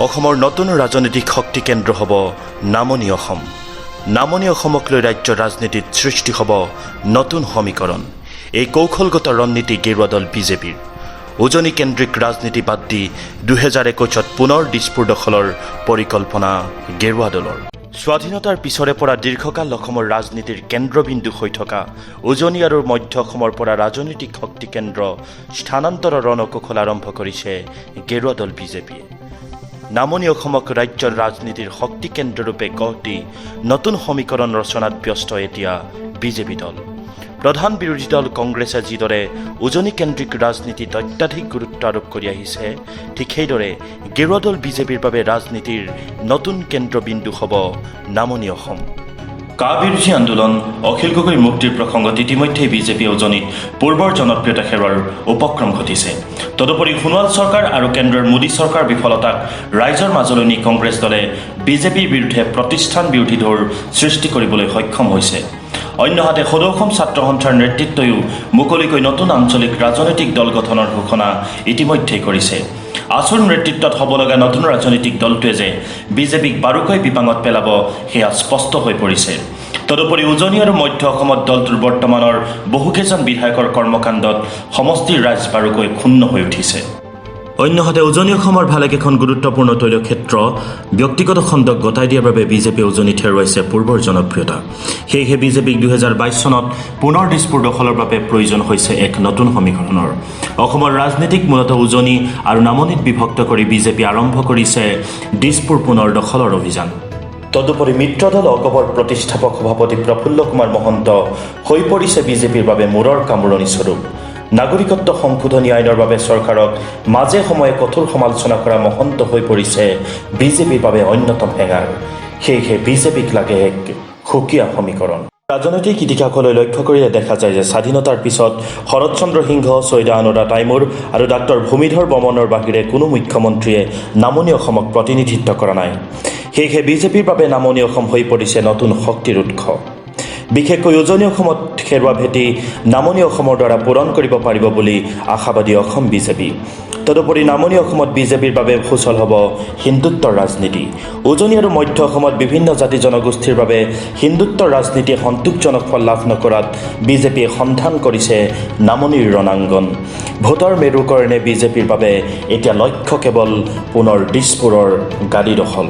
অসমৰ নতুন ৰাজনৈতিক শক্তি কেন্দ্ৰ হ'ব নামনি অসম। নামনি অসমক লৈ ৰাজ্য ৰাজনীতিত সৃষ্টি হ'ব নতুন সমীকৰণ। এই কৌশলগত ৰণনীতি গেৰুৱা দল বিজেপিৰ। উজনি কেন্দ্ৰিক ৰাজনীতি বাদ দি 2021 পুনৰ দিছপুৰ দখলৰ পৰিকল্পনা গেৰুৱা দলৰ। স্বাধীনতাৰ পিছৰে পৰা দীৰ্ঘকাল অসমৰ ৰাজনীতিৰ কেন্দ্ৰবিন্দু হৈ থকা উজনি আৰু মধ্য অসমৰ পৰা ৰাজনৈতিক শক্তি কেন্দ্ৰ স্থানান্তৰৰ ৰণকৌশল আৰম্ভ কৰিছে গেৰুৱা দল বিজেপিয়ে। নামনি অসমক ৰাজ্যৰ ৰাজনীতিৰ শক্তি কেন্দ্ৰৰূপে গঢ় দি নতুন সমীকৰণ ৰচনাত ব্যস্ত এতিয়া বিজেপি দল। প্ৰধান বিৰোধী দল কংগ্ৰেছে যিদৰে উজনি কেন্দ্ৰিক ৰাজনীতিত অত্যাধিক গুৰুত্ব আৰোপ কৰি আহিছে, ঠিক সেইদৰে গেৰুৱা দল বিজেপিৰ বাবে ৰাজনীতিৰ নতুন কেন্দ্ৰবিন্দু হ'ব নামনি অসম। কা বিৰোধী আন্দোলন অখিল গগৈ মুক্তিৰ প্ৰসংগত ইতিমধ্যে বিজেপিয়ে উজনিত পূৰ্বৰ জনপ্ৰিয়তা হেৰুৱাৰ উপক্ৰম ঘটিছে। তদুপৰি সোণোৱাল চৰকাৰ আৰু কেন্দ্ৰৰ মোদী চৰকাৰ বিফলতাক ৰাইজৰ মাজলৈ নি কংগ্ৰেছ দলে বিজেপিৰ বিৰুদ্ধে প্ৰতিষ্ঠান বিৰোধী ঢৌ সৃষ্টি কৰিবলৈ সক্ষম হৈছে। অন্যহাতে সদৌ অসম ছাত্ৰ সন্থাৰ নেতৃত্বইও মুকলিকৈ নতুন আঞ্চলিক ৰাজনৈতিক দল গঠনৰ ঘোষণা ইতিমধ্যেই কৰিছে। আছুৰ নেতৃত্বত হ'ব লগা নতুন ৰাজনৈতিক দলটোৱে যে বিজেপিক বাৰুকৈ বিপাঙত পেলাব সেয়া স্পষ্ট হৈ পৰিছে। তদুপৰি উজনি আৰু মধ্য অসমত দলটোৰ বৰ্তমানৰ বহুকেইজন বিধায়কৰ কৰ্মকাণ্ডত সমষ্টিৰ ৰাইজ বাৰুকৈ ক্ষুণ্ণ হৈ উঠিছে। অন্যহাতে উজনি অসমৰ ভালেকেইখন গুৰুত্বপূৰ্ণ তৈলক্ষেত্ৰ ব্যক্তিগত খণ্ডক গতাই দিয়াৰ বাবে বিজেপিয়ে উজনিত হেৰুৱাইছে পূৰ্বৰ জনপ্ৰিয়তা। সেয়েহে বিজেপিক 2022 চনত পুনৰ দিছপুৰ দখলৰ বাবে প্ৰয়োজন হৈছে এক নতুন সমীকৰণৰ। অসমৰ ৰাজনীতিক মূলতঃ উজনি আৰু নামনিত বিভক্ত কৰি বিজেপি আৰম্ভ কৰিছে দিছপুৰ পুনৰ দখলৰ অভিযান। তদুপৰি মিত্ৰদল অগপৰ প্ৰতিষ্ঠাপক সভাপতি প্ৰফুল্ল কুমাৰ মহন্ত হৈ পৰিছে বিজেপিৰ বাবে মূৰৰ কামোৰণি স্বৰূপ। নাগৰিকত্ব সংশোধনী আইনৰ বাবে চৰকাৰক মাজে সময়ে কঠোৰ সমালোচনা কৰা মহন্ত হৈ পৰিছে বিজেপিৰ বাবে অন্যতম হেঙাৰ। সেয়েহে বিজেপিক লাগে এক সুকীয়া সমীকৰণ। ৰাজনৈতিক ইতিহাসলৈ লক্ষ্য কৰিলে দেখা যায় যে স্বাধীনতাৰ পিছত শৰৎচন্দ্ৰ সিংহ, চৈয়দা আনোৰা তাইমুৰ আৰু ডাক্তৰ ভূমিধৰ বৰ্মনৰ বাহিৰে কোনো মুখ্যমন্ত্ৰীয়ে নামনি অসমক প্ৰতিনিধিত্ব কৰা নাই। সেয়েহে বিজেপিৰ বাবে নামনি অসম হৈ পৰিছে নতুন শক্তিৰ উৎস। বিশেষকৈ উজনি অসমত হেৰুৱা ভেটি নামনি অসমৰ দ্বাৰা পূৰণ কৰিব পাৰিব বুলি আশাবাদী অসম বিজেপি। তদুপৰি নামনি অসমত বিজেপিৰ বাবে সুচল হ'ব হিন্দুত্বৰ ৰাজনীতি। উজনি আৰু মধ্য অসমত বিভিন্ন জাতি জনগোষ্ঠীৰ বাবে হিন্দুত্বৰ ৰাজনীতিয়ে সন্তোষজনক ফল লাভ নকৰাত বিজেপিয়ে সন্ধান কৰিছে নামনিৰ ৰণাংগন। ভোটৰ মেৰুকৰণে বিজেপিৰ বাবে এতিয়া লক্ষ্য কেৱল পুনৰ দিছপুৰৰ গাদী দখল।